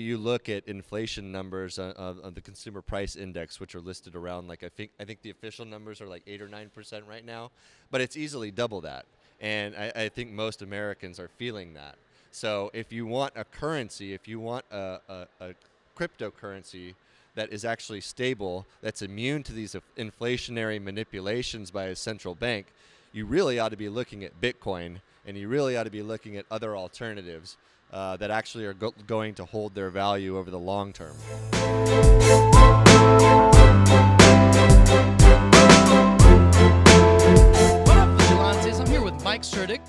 you look at inflation numbers on the consumer price index, which are listed around, like, I think the official numbers are like 8 or 9% right now, but it's easily double that. And I think most Americans are feeling that. So if you want a currency, if you want a cryptocurrency that is actually stable, that's immune to these inflationary manipulations by a central bank, you really ought to be looking at Bitcoin, and you really ought to be looking at other alternatives that actually are going to hold their value over the long term. What up, Vigilantes? I'm here with Mike Sertic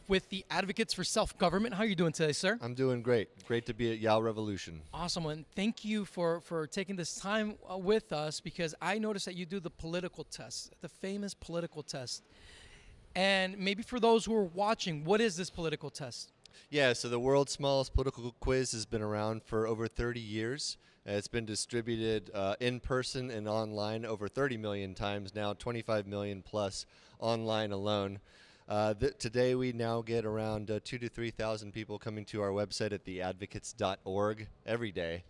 with the Advocates for Self-Government. How are you doing today, sir? I'm doing great. Great to be at Yow Revolution. Awesome, and thank you for taking this time with us, because I noticed that you do the political test, the famous political test. And maybe for those who are watching, what is this political test? Yeah, so the world's smallest political quiz has been around for over 30 years. It's been distributed in person and online over 30 million times now, 25 million plus online alone. Today we now get around 2,000 to 3,000 people coming to our website at theadvocates.org every day.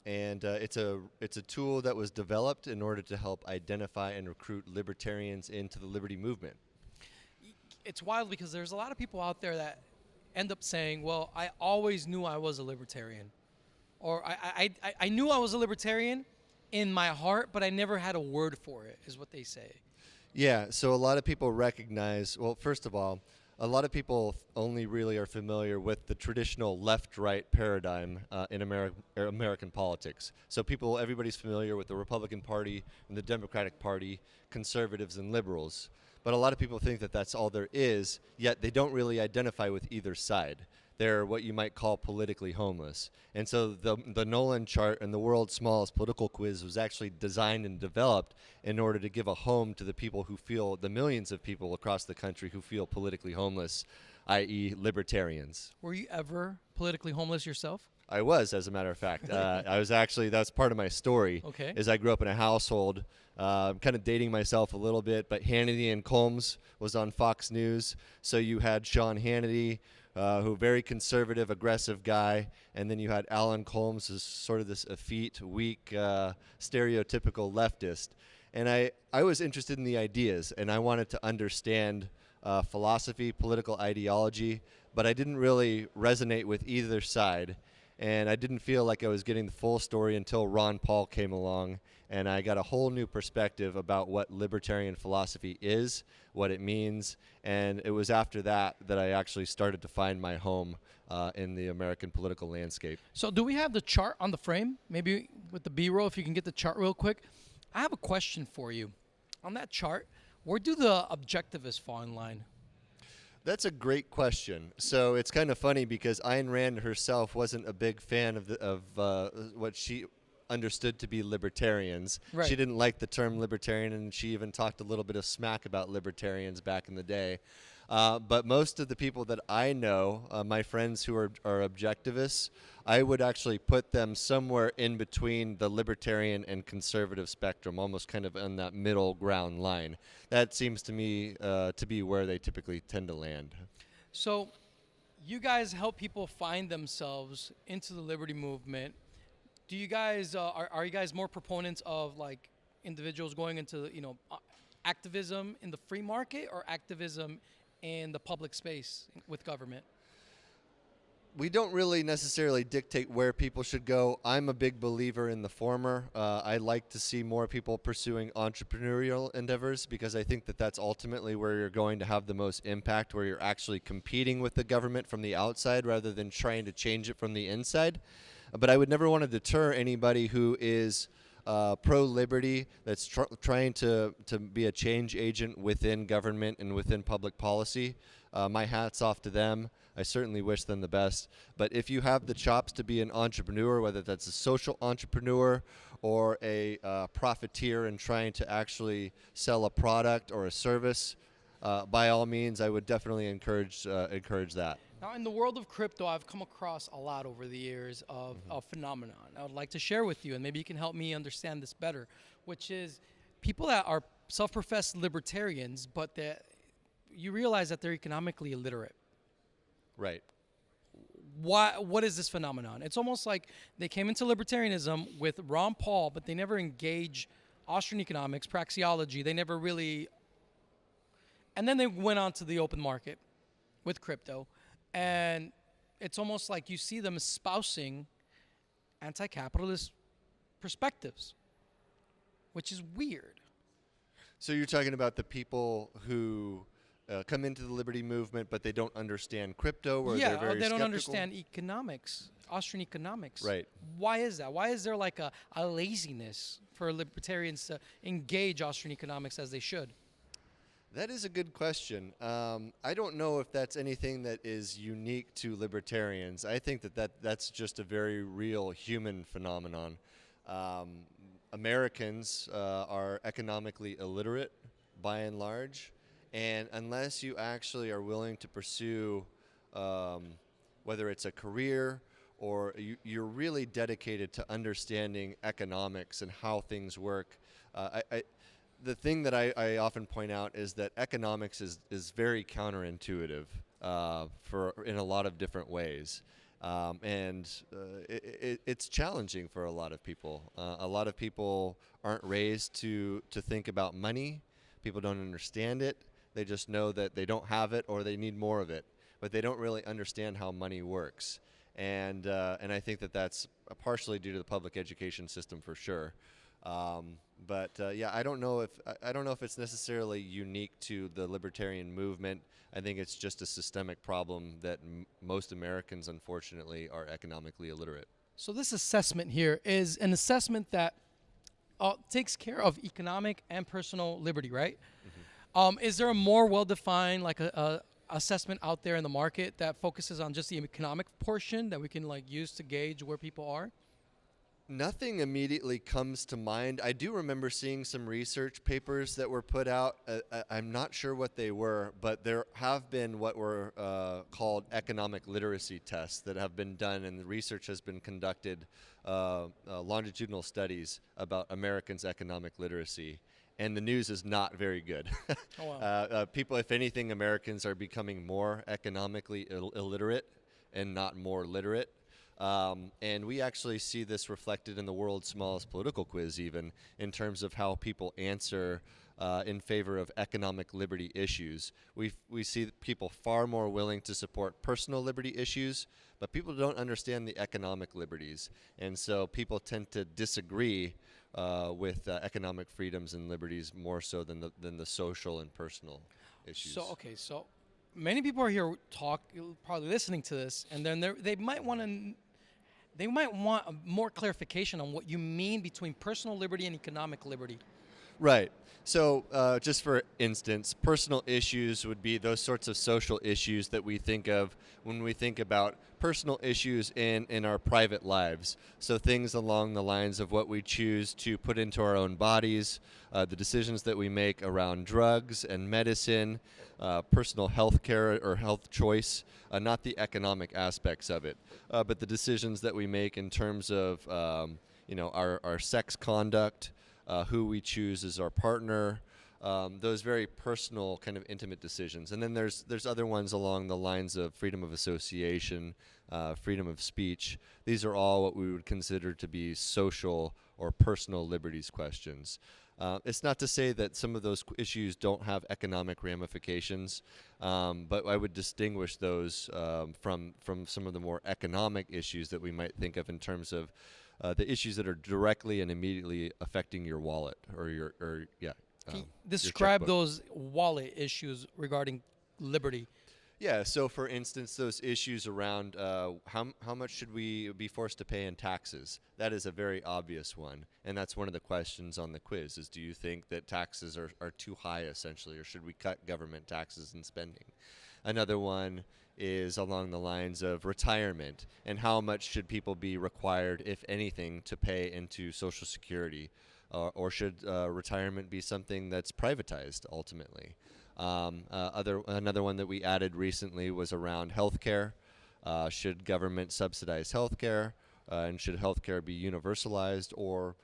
It's a tool that was developed in order to help identify and recruit libertarians into the liberty movement. It's wild because there's a lot of people out there that end up saying, well, I always knew I was a libertarian. Or I knew I was a libertarian in my heart, but I never had a word for it, is what they say. Yeah, so a lot of people recognize, well, first of all, a lot of people only really are familiar with the traditional left-right paradigm in American politics. So everybody's familiar with the Republican Party and the Democratic Party, conservatives and liberals. But a lot of people think that that's all there is, yet they don't really identify with either side. They're what you might call politically homeless. And so the Nolan chart and the world's smallest political quiz was actually designed and developed in order to give a home to the people who feel, the millions of people across the country who feel politically homeless, i.e. libertarians. Were you ever politically homeless yourself? I was, as a matter of fact. I was actually, that's part of my story. Okay. Is I grew up in a household, kind of dating myself a little bit, but Hannity and Combs was on Fox News. So you had Sean Hannity, who very conservative, aggressive guy, and then you had Alan Combs, who's sort of this effete, weak, stereotypical leftist. And I was interested in the ideas, and I wanted to understand philosophy, political ideology, but I didn't really resonate with either side. And I didn't feel like I was getting the full story until Ron Paul came along, and I got a whole new perspective about what libertarian philosophy is, what it means, and it was after that that I actually started to find my home in the American political landscape. So do we have the chart on the frame? Maybe with the B-roll, if you can get the chart real quick. I have a question for you. On that chart, where do the objectivists fall in line? That's a great question. So it's kind of funny because Ayn Rand herself wasn't a big fan of what she understood to be libertarians. Right. She didn't like the term libertarian, and she even talked a little bit of smack about libertarians back in the day. But most of the people that I know, my friends who are objectivists, I would actually put them somewhere in between the libertarian and conservative spectrum, almost kind of on that middle ground line. That seems to me to be where they typically tend to land. So you guys help people find themselves into the liberty movement. Do you guys, are you guys more proponents of like individuals going into, activism in the free market or activism in the public space with government? We don't really necessarily dictate where people should go. I'm a big believer in the former. I like to see more people pursuing entrepreneurial endeavors because I think that that's ultimately where you're going to have the most impact, where you're actually competing with the government from the outside rather than trying to change it from the inside. But I would never want to deter anybody who is pro-liberty, that's trying to be a change agent within government and within public policy. My hat's off to them. I certainly wish them the best. But if you have the chops to be an entrepreneur, whether that's a social entrepreneur or a profiteer and trying to actually sell a product or a service, by all means, I would definitely encourage that. Now, in the world of crypto, I've come across a lot over the years of a phenomenon I would like to share with you, and maybe you can help me understand this better, which is people that are self-professed libertarians, but that you realize that they're economically illiterate. Right. what is this phenomenon? It's almost like they came into libertarianism with Ron Paul, but they never engage Austrian economics, praxeology. They never really, and then they went on to the open market with crypto, and it's almost like you see them espousing anti-capitalist perspectives, which is weird. So you're talking about the people who come into the liberty movement, but they don't understand crypto, or Yeah, they're very or they don't skeptical? understand economics, Austrian economics. Right. Why is that? Why is there like a laziness for libertarians to engage Austrian economics as they should? That is a good question. I don't know if that's anything that is unique to libertarians. I think that's just a very real human phenomenon. Americans are economically illiterate by and large, and unless you actually are willing to pursue whether it's a career or you're really dedicated to understanding economics and how things work, the thing that I often point out is that economics is very counterintuitive in a lot of different ways. It's challenging for a lot of people. A lot of people aren't raised to think about money. People don't understand it. They just know that they don't have it or they need more of it, but they don't really understand how money works. And I think that's partially due to the public education system for sure. Yeah, I don't know if it's necessarily unique to the libertarian movement. I think it's just a systemic problem that most Americans, unfortunately, are economically illiterate. So this assessment here is an assessment that takes care of economic and personal liberty, right? Mm-hmm. Is there a more well-defined like a assessment out there in the market that focuses on just the economic portion that we can like use to gauge where people are? Nothing immediately comes to mind. I do remember seeing some research papers that were put out. I'm not sure what they were, but there have been what were called economic literacy tests that have been done, and the research has been conducted, longitudinal studies about Americans' economic literacy. And the news is not very good. Oh, wow. People, if anything, Americans are becoming more economically illiterate and not more literate. And we actually see this reflected in the world's smallest political quiz, even in terms of how people answer in favor of economic liberty issues. We see people far more willing to support personal liberty issues, but people don't understand the economic liberties. And so people tend to disagree with economic freedoms and liberties more so than the social and personal issues. So many people are here probably listening to this, and then they might want more clarification on what you mean between personal liberty and economic liberty. Right. So just for instance, personal issues would be those sorts of social issues that we think of when we think about personal issues in our private lives. So things along the lines of what we choose to put into our own bodies, the decisions that we make around drugs and medicine, personal health care or health choice, not the economic aspects of it, but the decisions that we make in terms of our sex conduct, who we choose as our partner, those very personal kind of intimate decisions. And then there's other ones along the lines of freedom of association, freedom of speech. These are all what we would consider to be social or personal liberties questions. It's not to say that some of those issues don't have economic ramifications, but I would distinguish those from some of the more economic issues that we might think of in terms of the issues that are directly and immediately affecting your wallet or Can you describe those wallet issues regarding liberty? Yeah, so for instance, those issues around how much should we be forced to pay in taxes? That is a very obvious one, and that's one of the questions on the quiz is, do you think that taxes are too high essentially, or should we cut government taxes and spending? Another one is along the lines of retirement and how much should people be required, if anything, to pay into Social Security, or should retirement be something that's privatized ultimately? Another one that we added recently was around healthcare. Should government subsidize healthcare, and should healthcare be universalized or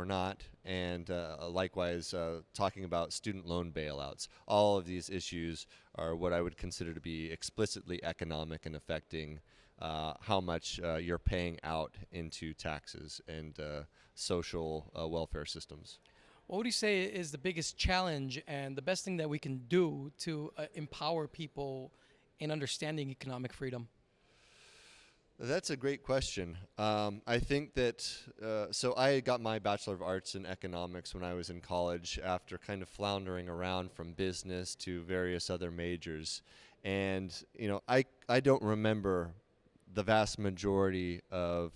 not? And likewise, talking about student loan bailouts. All of these issues are what I would consider to be explicitly economic and affecting how much you're paying out into taxes and social welfare systems. What would you say is the biggest challenge and the best thing that we can do to empower people in understanding economic freedom? That's a great question. I think that, so I got my Bachelor of Arts in Economics when I was in college after kind of floundering around from business to various other majors. And, I don't remember the vast majority of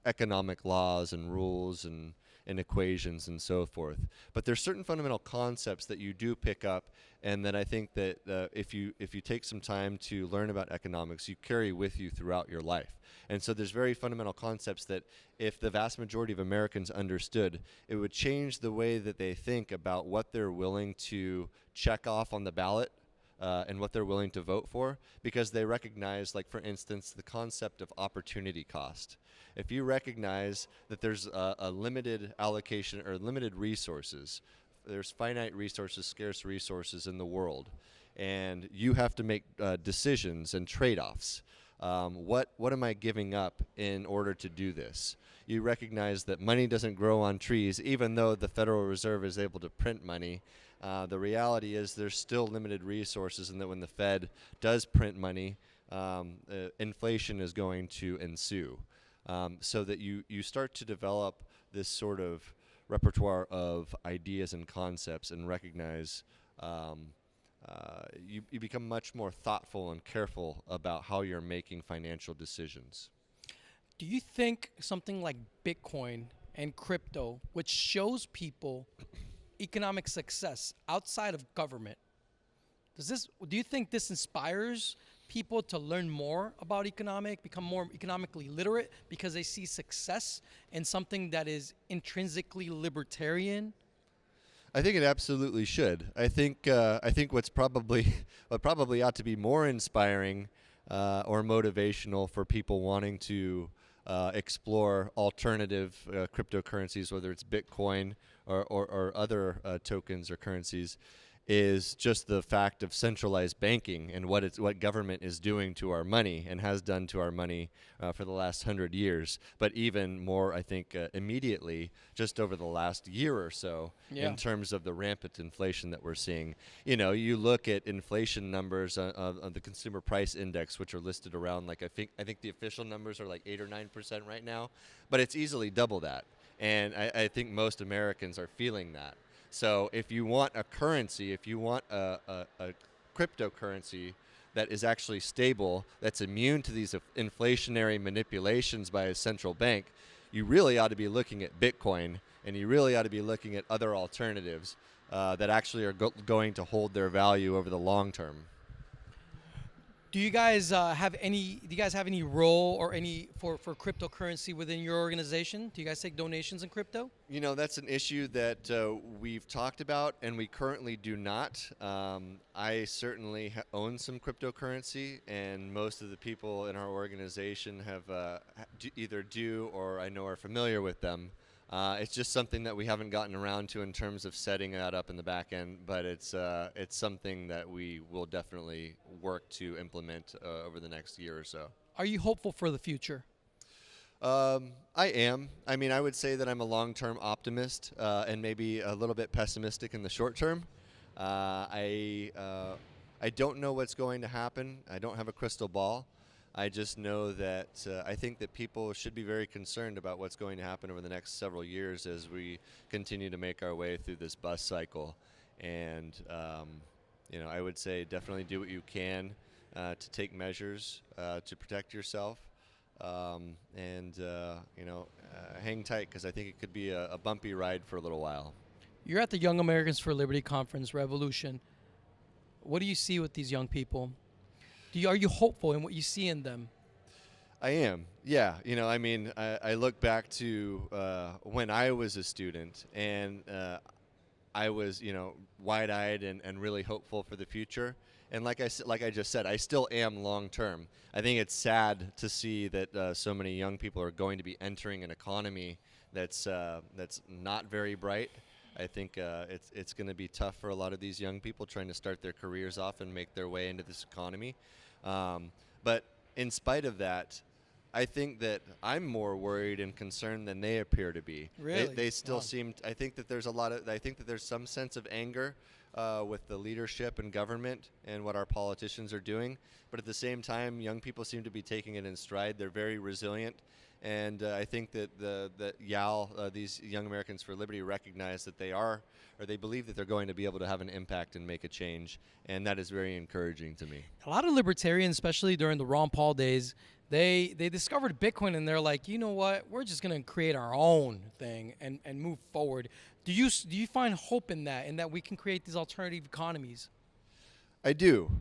economic laws and rules and equations and so forth. But there's certain fundamental concepts that you do pick up, and that I think that if you take some time to learn about economics, you carry with you throughout your life. And so there's very fundamental concepts that if the vast majority of Americans understood, it would change the way that they think about what they're willing to check off on the ballot and what they're willing to vote for, because they recognize, like for instance, the concept of opportunity cost. If you recognize that there's a limited allocation or limited resources, there's finite resources, scarce resources in the world, and you have to make decisions and trade-offs. What am I giving up in order to do this? You recognize that money doesn't grow on trees, even though the Federal Reserve is able to print money. The reality is there's still limited resources, and that when the Fed does print money, inflation is going to ensue. So that you start to develop this sort of repertoire of ideas and concepts, and recognize you become much more thoughtful and careful about how you're making financial decisions. Do you think something like Bitcoin and crypto, which shows people economic success outside of government, do you think this inspires people to learn more about become more economically literate because they see success in something that is intrinsically libertarian? I think it absolutely should. I think what probably ought to be more inspiring or motivational for people wanting to explore alternative cryptocurrencies, whether it's Bitcoin or other tokens or currencies, is just the fact of centralized banking and what government is doing to our money and has done to our money for the last 100 years. But even more, I think, immediately, just over the last year or so, in terms of the rampant inflation that we're seeing. You look at inflation numbers of the consumer price index, which are listed around, like, I think the official numbers are like 8 or 9% right now, but it's easily double that. And I think most Americans are feeling that. So if you want a currency, if you want a cryptocurrency that is actually stable, that's immune to these inflationary manipulations by a central bank, you really ought to be looking at Bitcoin, and you really ought to be looking at other alternatives that actually are going to hold their value over the long term. Do you guys have any role or any for cryptocurrency within your organization? Do you guys take donations in crypto? That's an issue that we've talked about, and we currently do not. I certainly own some cryptocurrency, and most of the people in our organization have either do or I know are familiar with them. It's just something that we haven't gotten around to in terms of setting that up in the back end, but it's something that we will definitely work to implement over the next year or so. Are you hopeful for the future? I am. I mean, I would say that I'm a long-term optimist and maybe a little bit pessimistic in the short term. I don't know what's going to happen. I don't have a crystal ball. I just know that I think that people should be very concerned about what's going to happen over the next several years as we continue to make our way through this bust cycle. And, I would say definitely do what you can to take measures to protect yourself. Hang tight, because I think it could be a bumpy ride for a little while. You're at the Young Americans for Liberty conference, Revolution. What do you see with these young people? Are you hopeful in what you see in them? I am, yeah. I look back to when I was a student, and I was, wide-eyed and really hopeful for the future. And like I just said, I still am long-term. I think it's sad to see that so many young people are going to be entering an economy that's not very bright. I think it's going to be tough for a lot of these young people trying to start their careers off and make their way into this economy. But in spite of that, I think that I'm more worried and concerned than they appear to be. Really? They still Wow. seem. I think that there's some sense of anger with the leadership and government and what our politicians are doing. But at the same time, young people seem to be taking it in stride. They're very resilient. And I think that these Young Americans for Liberty, recognize that they believe that they're going to be able to have an impact and make a change. And that is very encouraging to me. A lot of libertarians, especially during the Ron Paul days, they discovered Bitcoin and they're like, you know what, we're just going to create our own thing and move forward. Do you find hope in that we can create these alternative economies? I do.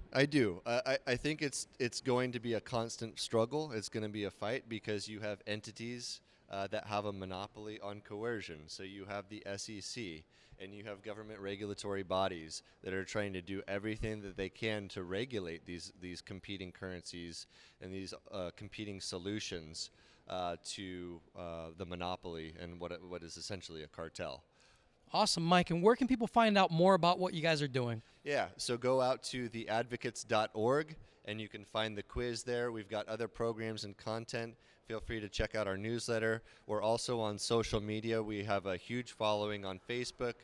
I think it's going to be a constant struggle. It's going to be a fight because you have entities that have a monopoly on coercion. So you have the SEC and you have government regulatory bodies that are trying to do everything that they can to regulate these competing currencies and these competing solutions to the monopoly and what is essentially a cartel. Awesome, Mike. And where can people find out more about what you guys are doing? Yeah, so go out to theadvocates.org and you can find the quiz there. We've got other programs and content. Feel free to check out our newsletter. We're also on social media. We have a huge following on Facebook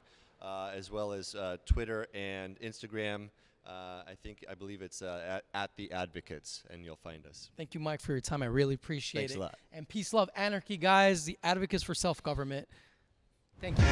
as well as Twitter and Instagram. I believe it's at the Advocates, and you'll find us. Thank you, Mike, for your time. I really appreciate it. Thanks a lot. And peace, love, anarchy, guys. The Advocates for Self-Government. Thank you.